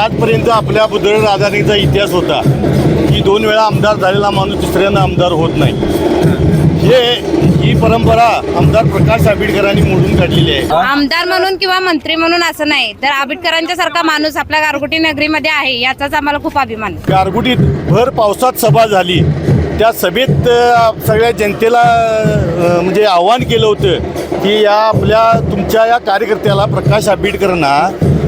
आजपर्यंत आपल्या बुधळ राजधानीचा इतिहास होता की 2 वेळा आमदार झालेला माणूस तिसऱ्यांदा आमदार होत नाही। ही परंपरा आमदार प्रकाश आंबेडकरांनी मोडून काढलेली आहे। आमदार म्हणून किंवा मंत्री म्हणून असं नाही, तर आंबेडकरांच्या सारखा माणूस आपल्या गारगोटी नगरीमध्ये आहे, याचाच आम्हाला खूप अभिमान आहे। गारगोटीत भर पावसात सभा झाली, त्या सभेत सगळ्या जनतेला म्हणजे आव्हान केलं होतं की तुमच्या या कार्यकर्त्याला प्रकाश आंबेडकरांना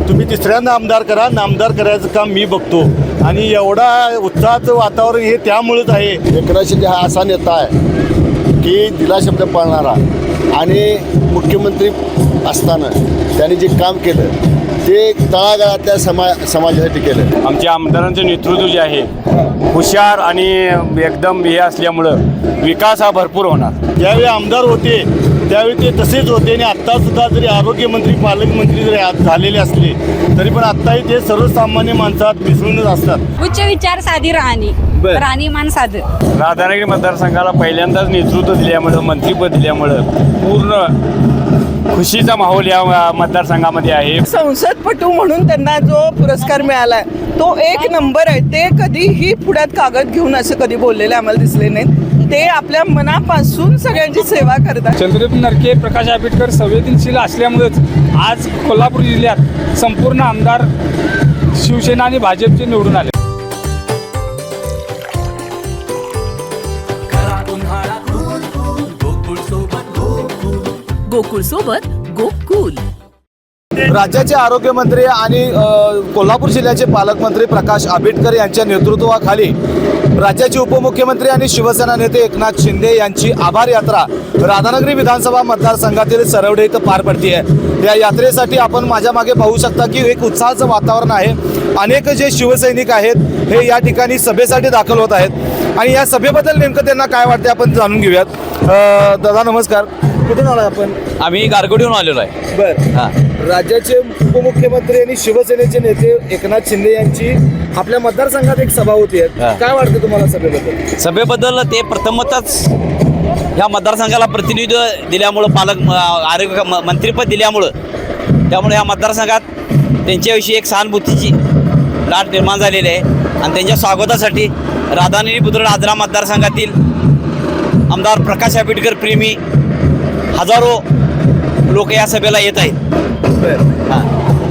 तुम्ही तिसऱ्यांदा आमदार करा, नामदार करायचं काम मी बघतो। आणि एवढा उत्साहाचं वातावरण हे त्यामुळेच आहे। एकनाथ शिंदे हा असा नेता आहे की दिला शब्द पाळणारा, आणि मुख्यमंत्री असताना त्यांनी जे काम केलं ते तळागाळातल्या समाजासाठी केलं। आमच्या आमदारांचं नेतृत्व जे आहे हुशार आणि एकदम हे असल्यामुळं विकास हा भरपूर होणार। ज्यावेळी आमदार होते त्यावेळी ते तसेच होते, आणि आत्तासुद्धा जरी आरोग्यमंत्री पालकमंत्री जरी झालेले असले तरी पण आत्ताही ते सर्वसामान्य माणसात मिसळूनच असतात। उच्च विचार साधी राहणीमान साधं। राधानगरी मतदारसंघाला पहिल्यांदाच नेतृत्व दिल्यामुळं, मंत्रीपद दिल्यामुळं पूर्ण खुशीचा माहोल या मतदारसंघामध्ये आहे। संसदपटू म्हणून त्यांना जो पुरस्कार मिळाला तो 1 नंबर आहे। ते कधीही पुढ्यात कागद घेऊन असं कधी बोललेले आम्हाला दिसले नाहीत। ते आपल्या मनापासून सगळ्यांची सेवा करतात। चंद्रपूर नरके प्रकाश आंबेडकर संवेदनशील असल्यामुळेच आज कोल्हापूर जिल्ह्यात संपूर्ण आमदार शिवसेना आणि भाजपचे निवडून आले। गोकुळ सोबत गोकुल। राज्याचे आरोग्यमंत्री आणि कोल्हापूर जिल्ह्याचे पालकमंत्री प्रकाश आंबेडकर यांच्या नेतृत्वाखाली राज्याचे उपमुख्यमंत्री आणि शिवसेना नेते एकनाथ शिंदे यांची आभार यात्रा राधानगरी विधानसभा मतदारसंघातील सरवडे इथं पार पडते आहे। या यात्रेसाठी आपण माझ्या मागे पाहू शकता की एक उत्साहाचं वातावरण आहे। अनेक जे शिवसैनिक आहेत हे या ठिकाणी सभेसाठी दाखल होत आहेत, आणि या सभेबद्दल नेमकं त्यांना काय वाटते आपण जाणून घेऊयात। दादा नमस्कार, कुठून आला आपण? आम्ही गारगोटीहून आलेलो आहे। बरं, राज्याचे उपमुख्यमंत्री आणि शिवसेनेचे नेते एकनाथ शिंदे यांची आपल्या मतदारसंघात एक सभा होती, काय वाटतं तुम्हाला सभेबद्दल? सभेबद्दल ते प्रथमतच ह्या मतदारसंघाला प्रतिनिधित्व दिल्यामुळं, आरोग्य मंत्रीपद दिल्यामुळं, त्यामुळे ह्या मतदारसंघात त्यांच्याविषयी एक सहानुभूतीची लाट निर्माण झालेली आहे। आणि त्यांच्या स्वागतासाठी राधानगरी बुद्रुक आजरा मतदारसंघातील आमदार प्रकाश आंबेडकर प्रेमी हजारो लोक या सभेला येत आहेत।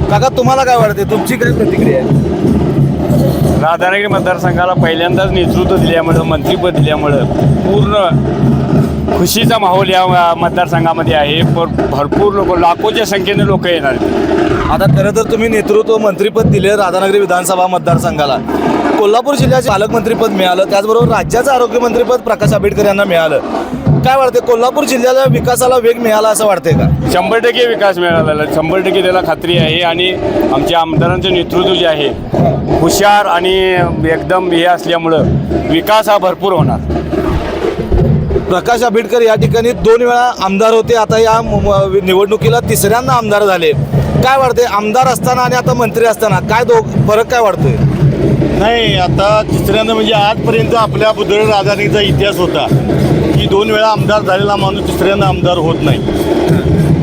काका तुम्हाला काय वाटते, तुमची काय प्रतिक्रिया आहे? राधानगरी मतदारसंघाला पहिल्यांदाच नेतृत्व दिल्यामुळं, मंत्रीपद दिल्यामुळं पूर्ण खुशीचा माहोल या मतदारसंघामध्ये आहे। भरपूर लोक, लाखोच्या संख्येने लोक येणार आहेत। आता खरं तर तुम्ही नेतृत्व मंत्रीपद दिले राधानगरी विधानसभा मतदारसंघाला, कोल्हापूर जिल्ह्याचे पालकमंत्रीपद मिळालं, त्याचबरोबर राज्याचं आरोग्यमंत्रीपद प्रकाश आंबेडकर यांना मिळालं। काय वाटते, कोल्हापूर जिल्ह्याला विकासाला वेग मिळाला असं वाटतंय का? 100% विकास मिळालेला, 100% त्याला खात्री आहे। आणि आमच्या आमदारांचं नेतृत्व जे आहे हुशार आणि एकदम हे असल्यामुळं विकास हा भरपूर होणार। प्रकाश आंबेडकर या ठिकाणी 2 वेळा आमदार होते, आता या निवडणुकीला तिसऱ्यांदा आमदार झाले। काय वाटते, आमदार असताना आणि आता मंत्री असताना काय फरक काय वाटतोय? नाही, आता तिसऱ्यांदा म्हणजे आजपर्यंत आपल्या बुधळ राजधानीचा इतिहास होता की 2 वेळा आमदार झालेला माणूस तिसऱ्यांदा आमदार होत नाही।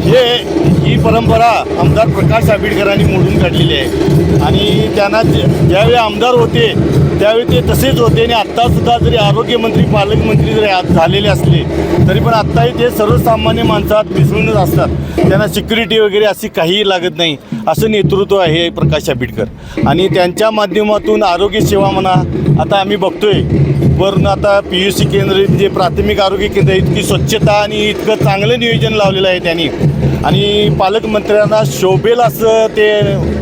ही परंपरा आमदार प्रकाश आंबेडकरांनी मोडून काढलेली आहे, आणि त्यांना ज्यावेळी आमदार होते त्यावेळी ते तसेच होते, आणि आत्तासुद्धा जरी आरोग्यमंत्री पालकमंत्री जरी झालेले असले तरी पण आत्ताही ते सर्वसामान्य माणसात मिसळूनच असतात। त्यांना सिक्युरिटी वगैरे अशी काहीही लागत नाही, असं नेतृत्व आहे प्रकाश आंबेडकर। आणि त्यांच्या माध्यमातून आरोग्य सेवा म्हणा, आता आम्ही बघतोय वरून आता PUC केंद्र जे प्राथमिक आरोग्य केंद्र, इतकी स्वच्छता आणि इतकं चांगलं नियोजन लावलेलं आहे त्यांनी, आणि पालकमंत्र्यांना शोभेल असं ते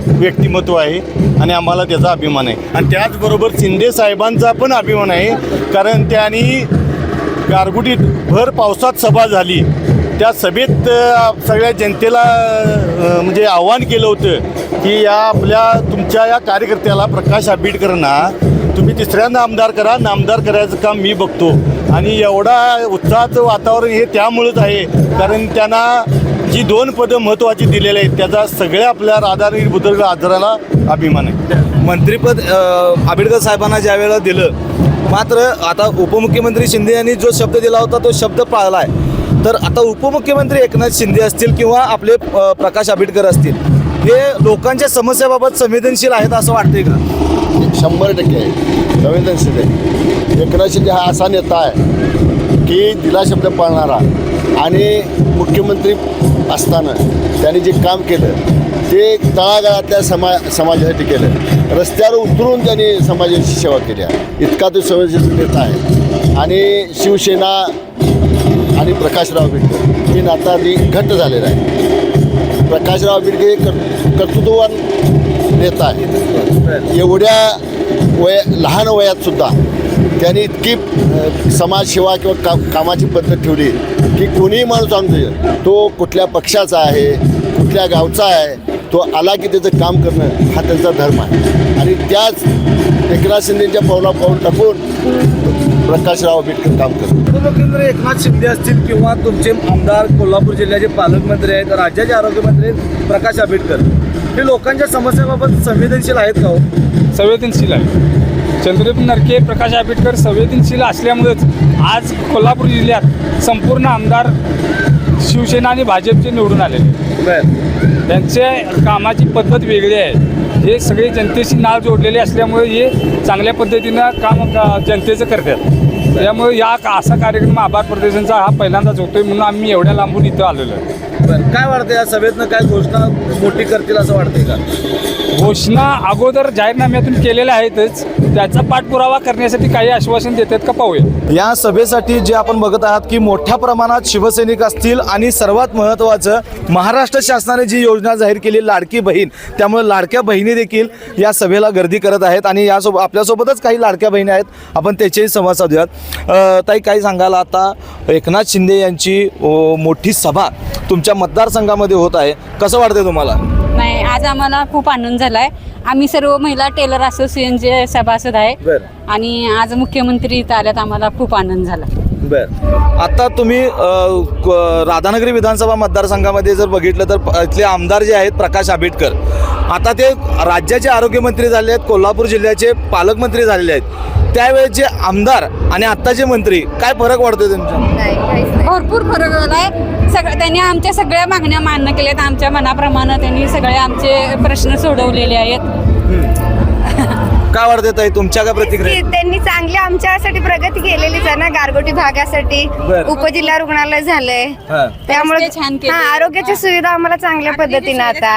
व्यक्तिमत्व आहे, आणि आम्हाला त्याचा अभिमान आहे। आणि त्याचबरोबर शिंदे साहेबांचा पण अभिमान आहे, कारण त्यांनी गारगोटीत भर पावसात सभा झाली, त्या सभेत सगळ्या जनतेला म्हणजे आव्हान केलं होतं की तुमच्या या कार्यकर्त्याला प्रकाश आंबेडकरांना तुम्ही तिसऱ्यांदा आमदार करा, नामदार करायचं काम मी बघतो। आणि एवढा उत्साहाचं वातावरण हे त्यामुळेच आहे, कारण त्यांना जी 2 पदं महत्त्वाची दिलेली आहेत त्याचा सगळ्या आपल्या राधानगरी बुद्रुक आजराला अभिमान आहे। मंत्रीपद आंबेडकर साहेबांना ज्या वेळेला दिलं, मात्र आता उपमुख्यमंत्री शिंदे यांनी जो शब्द दिला होता तो शब्द पाळला आहे। तर आता उपमुख्यमंत्री एकनाथ शिंदे असतील किंवा आपले प्रकाश आंबेडकर असतील, हे लोकांच्या समस्याबाबत संवेदनशील आहेत असं वाटतंय का? 100% आहे, संवेदनशील आहे. एकनाथ शिंदे हा असा नेता आहे की दिला शब्द पाळणारा आणि मुख्यमंत्री असताना त्यांनी जे काम केलं ते तळागाळातल्या समाजासाठी केलं. रस्त्यावर उतरून त्यांनी समाजाची सेवा केली आहे. इतका तो संवेदनशील नेता आहे. आणि शिवसेना आणि प्रकाशराव आंबेडकर हे नातं आधी घट्ट झालेलं आहे. प्रकाशराव आंबेडकर हे कर्तृत्ववान नेता आहे. एवढ्या लहान वयातसुद्धा त्यांनी इतकी समाजसेवा किंवा कामाची पद्धत ठेवली की कोणीही माणूस आणतो तो कुठल्या पक्षाचा आहे, कुठल्या गावचा आहे, तो आला की त्याचं काम करणं हा त्यांचा धर्म आहे. आणि त्याच एकनाथ शिंदेच्या पाऊल टाकून प्रकाशराव आंबेडकर काम करतात. उपमुख्यमंत्री एकनाथ शिंदे असतील किंवा तुमचे आमदार कोल्हापूर जिल्ह्याचे पालकमंत्री आहेत, राज्याचे आरोग्यमंत्री प्रकाश आंबेडकर, हे लोकांच्या समस्याबाबत संवेदनशील आहेत का हो? संवेदनशील आहे. चंद्रपूर नरके प्रकाश आंबेडकर संवेदनशील असल्यामुळेच आज कोल्हापूर जिल्ह्यात संपूर्ण आमदार शिवसेना आणि भाजपचे निवडून आलेले. त्यांचे कामाची पद्धत वेगळी आहे. हे सगळे जनतेशी नाळ जोडलेले असल्यामुळे हे चांगल्या पद्धतीनं काम जनतेचं करतात. त्यामुळे असा कार्यक्रम आभार प्रदर्शनचा हा पहिल्यांदाच होतोय म्हणून आम्ही एवढ्या लांबून इथं आलेलो आहे. काय वाटतं या सभेतनं काय घोषणा मोठी करतील असं वाटतंय का? घोषणा अगोदर जाहीरनाम्यातून केलेल्या आहेतच, त्याचा पाठपुरावा करण्यासाठी काही आश्वासन देतात का पाहूया. या सभेसाठी जे आपण बघत आहात की मोठ्या प्रमाणात शिवसैनिक असतील आणि सर्वात महत्त्वाचं महाराष्ट्र शासनाने जी योजना जाहीर केली लाडकी बहीण, त्यामुळे लाडक्या बहिणी देखील या सभेला गर्दी करत आहेत. आणि यासोबत आपल्यासोबतच काही लाडक्या बहिणी आहेत, आपण त्याचेही संवाद साधूयात. ताई, काय सांगाल, आता एकनाथ शिंदे यांची मोठी सभा तुमच्या मतदारसंघामध्ये होत आहे, कसं वाटतंय तुम्हाला? नाही, आज आम्हाला खूप आनंद झालाय. आम्ही सर्व महिला टेलर असोसिएशनचे सभासद आहे आणि आज मुख्यमंत्री इथं आल्यात, आम्हाला खूप आनंद झाला. आता तुम्ही राधानगरी विधानसभा मतदारसंघामध्ये जर बघितलं तर इथले आमदार जे आहेत प्रकाश आंबेडकर, आता ते राज्याचे आरोग्यमंत्री झाले आहेत, कोल्हापूर जिल्ह्याचे पालकमंत्री झालेले आहेत. त्यावेळेचे आमदार आणि आत्ताचे मंत्री, काय फरक वाटतोय तुमच्या? भरपूर फरक झालाय. त्यांनी आमच्या सगळ्या मागण्या मान्य केल्यात. आमच्या मनाप्रमाणे त्यांनी सगळे आमचे प्रश्न सोडवलेले आहेत. काय वाटते ताई, तुमच्या काय प्रतिक्रिया? त्यांनी चांगली आमच्यासाठी प्रगती केलेलीच आहे ना. गारगोटी भागासाठी उपजिल्हा रुग्णालय झालंय, त्यामुळे छान आरोग्याची सुविधा आम्हाला चांगल्या पद्धतीने आता,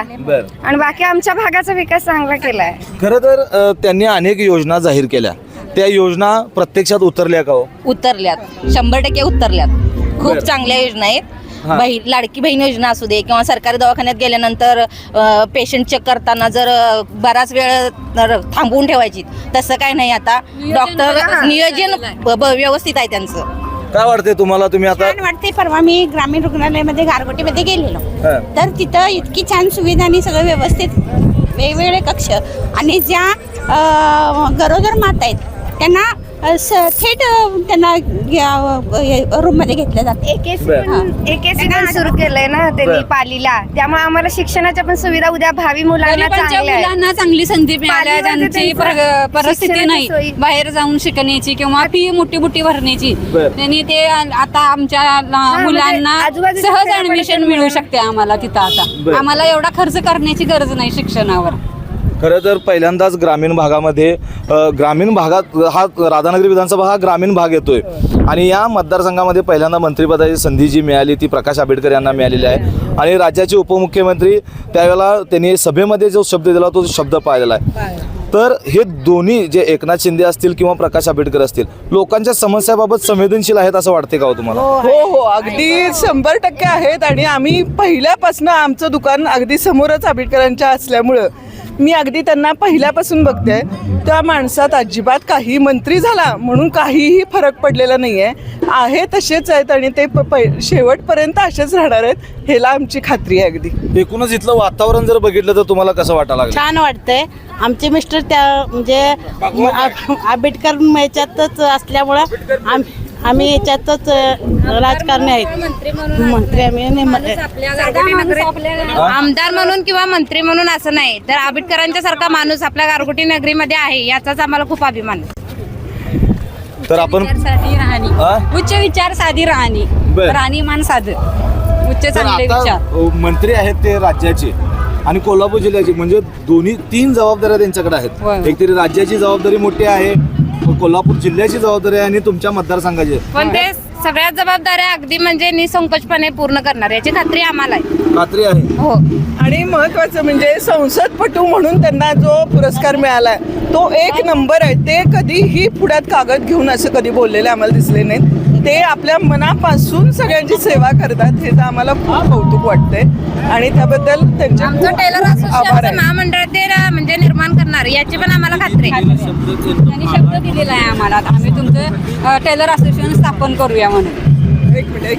आणि बाकी आमच्या भागाचा विकास चांगला केलाय. खरं तर त्यांनी अनेक योजना जाहीर केल्या, त्या योजना प्रत्यक्षात उतरल्या का हो? उतरल्यात, 100% उतरल्यात. खूप चांगल्या योजना आहेत. लाडकी बहीण योजना असू दे किंवा सरकारी दवाखान्यात गेल्यानंतर पेशंट चेक करताना जर बराच वेळ थांबवून ठेवायची, तसं काय नाही. आता डॉक्टर नियोजन व्यवस्थित आहे त्यांचं. काय वाटते तुम्हाला? तुम्ही आता छान वाटते. परवा मी ग्रामीण रुग्णालयामध्ये गारगोटीमध्ये गेलेलो, तर तिथं इतकी छान सुविधा आणि सगळं व्यवस्थित, वेगवेगळे कक्ष, आणि ज्या गरोदर माता आहेत त्यांना थेट त्यांना रूम मध्ये घेतलं जातं. एकेसी सुरू केलंय ना त्यांनी पालीला, त्यामुळे आम्हाला शिक्षणाच्या पण सुविधा उद्या भावी मुलांना चांगली संधी मिळाल्या. ज्यांची परिस्थिती नाही बाहेर जाऊन शिकण्याची किंवा फी मोठी भरण्याची, त्यांनी ते आता आमच्या मुलांना सहज ऍडमिशन मिळू शकते आम्हाला तिथं. आता आम्हाला एवढा खर्च करण्याची गरज नाही शिक्षणावर. खरं तर पहिल्यांदाच ग्रामीण भागामध्ये, ग्रामीण भागात हा राधानगरी विधानसभा हा ग्रामीण भाग येतोय आणि या मतदारसंघामध्ये पहिल्यांदा मंत्रिपदाची संधी जी मिळाली ती प्रकाश आंबेडकर यांना मिळालेली आहे. आणि राज्याचे उपमुख्यमंत्री त्यावेळेला त्यांनी सभेमध्ये जो शब्द दिला तो शब्द पाळलेला आहे. तर हे दोन्ही जे एकनाथ शिंदे असतील किंवा प्रकाश आंबेडकर असतील, लोकांच्या समस्याबाबत संवेदनशील आहेत असं वाटते का हो तुम्हाला? हो, अगदी 100% आहेत. आणि आम्ही पहिल्यापासून आमचं दुकान अगदी समोरच आंबेडकरांच्या असल्यामुळं मी अगदी त्यांना पहिल्यापासून बघते. त्या माणसात अजिबात काही मंत्री झाला म्हणून काहीही फरक पडलेला नाही आहे तसेच आहेत आणि ते शेवटपर्यंत असेच राहणार आहेत, ह्याला आमची खात्री आहे अगदी. एकूणच इथलं वातावरण जर बघितलं तर तुम्हाला कसं वाटायला लागलं? छान वाटतंय. आमचे मिस्टर त्या म्हणजे आंबेडकर याच्यातच असल्यामुळं आम्ही याच्यातच राजकारणी आहेत. मंत्री आम्ही आमदार म्हणून किंवा मंत्री म्हणून असं नाही, तर आंबेडकरांच्या सारखा माणूस आपल्या गारगोटी नगरीमध्ये आहे, याचाच आम्हाला खूप अभिमान आहे. तर आपण उच्च विचार साधी राहणी, राहणीमान साधं, उच्च चांगले विचार. मंत्री आहेत ते राज्याचे आणि कोल्हापूर जिल्ह्याची म्हणजे दोन्ही 3 जबाबदाऱ्या त्यांच्याकडे आहेत. एक तरी राज्याची जबाबदारी मोठी आहे, कोल्हापूर जिल्ह्याची जबाबदारी आहे आणि तुमच्या मतदारसंघाची आहे. पण ते सगळ्या जबाबदाऱ्या अगदी म्हणजे निसंकोचपणे पूर्ण करणार याची खात्री आम्हाला आहे. खात्री आहे. हो. आणि महत्वाचं म्हणजे संसदपटू म्हणून त्यांना जो पुरस्कार मिळालाय तो 1 नंबर आहे. ते कधीही पुढ्यात कागद घेऊन असं कधी बोललेले आम्हाला दिसले नाहीत. ते आपल्या मनापासून सगळ्यांची सेवा करतात, हे तर आम्हाला खूप कौतुक वाटतंय आणि त्याबद्दल त्यांचे आमचं खूप टेलर आभार असोसिएशनचं आहे. महामंडळ ते म्हणजे निर्माण करणार याची पण आम्हाला खात्री आहे. त्यांनी शब्द दिलेला आहे आम्हाला, आम्ही तुमचं टेलर असोसिएशन स्थापन करूया म्हणून. एक मिनिट.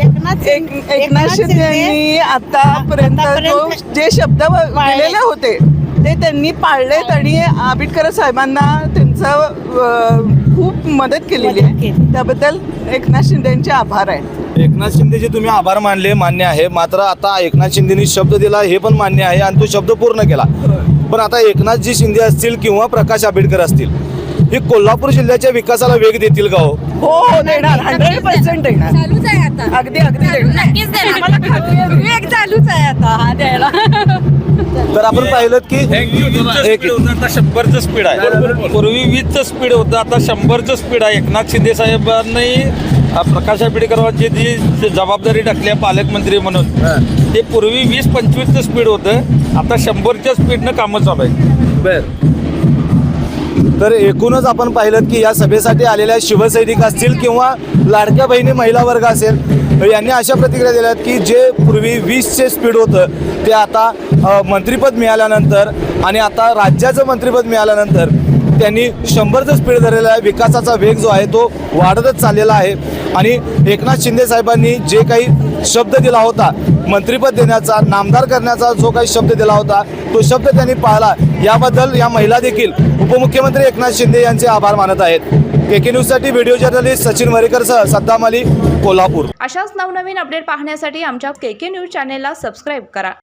एकनाथ शिंदे यांनी आतापर्यंत जो जे शब्द दिलेले होते ते त्यांनी पाळलेत आणि आंबेडकर साहेबांना त्यांचं खूप मदत केलेली आहे. त्याबद्दल एकनाथ शिंदे यांचे आभार आहेत. एकनाथ शिंदेचे तुम्ही आभार मानले, मान्य आहे. मात्र आता एकनाथ शिंदेनी शब्द दिला हे पण मान्य आहे आणि तो शब्द पूर्ण केला. पण आता एकनाथजी शिंदे असतील किंवा प्रकाश आंबेडकर असतील, हे कोल्हापूर जिल्ह्याच्या विकासाला वेग देतील का हो? हो देणार, 100% देणार. चालूच आहे आता, अगदी देणार. नक्कीच देणार. विवेक चालूच आहे आता हा द्यायला. तर आपण पाहिलं की आता 100चं स्पीड आहे. पूर्वी 20चं स्पीड होतं, आता 100चं स्पीड आहे. एकनाथ शिंदे साहेबांनी प्रकाश आंबेडकरांची जी जबाबदारी टाकली आहे पालकमंत्री म्हणून, ते पूर्वी 20-25चं स्पीड होतं, आता 100च्या स्पीडनं कामं चालू आहेत. तर एकूणच आपण पाहिलं की या सभेसाठी आलेल्या शिवसैनिक असतील किंवा लाडक्या बहिणी महिला वर्ग असेल, यांनी अशा प्रतिक्रिया दिल्या आहेत की जे पूर्वी 20चे स्पीड होतं ते आता मंत्रिपद मिळाल्यानंतर आणि आता राज्याचं मंत्रिपद मिळाल्यानंतर त्यांनी 100चं स्पीड धरलेलं आहे. विकासाचा वेग जो आहे तो वाढतच चाललेला आहे आणि एकनाथ शिंदे साहेबांनी जे काही शब्द दिला होता मंत्रिपद देण्याचा, नामदार करण्याचा जो काही शब्द दिला होता तो शब्द त्यांनी पाळला. याबद्दल या महिला देखील उपमुख्यमंत्री एकनाथ शिंदे यांचे आभार मानत आहेत. केके न्यूजसाठी व्हिडिओ जर्नलिस्ट सचिन वरेकरसह सद्दाम अली, कोल्हापूर. अशाच नवनवीन अपडेट पाहण्यासाठी आमच्या केके न्यूज चॅनेलला सबस्क्राईब करा.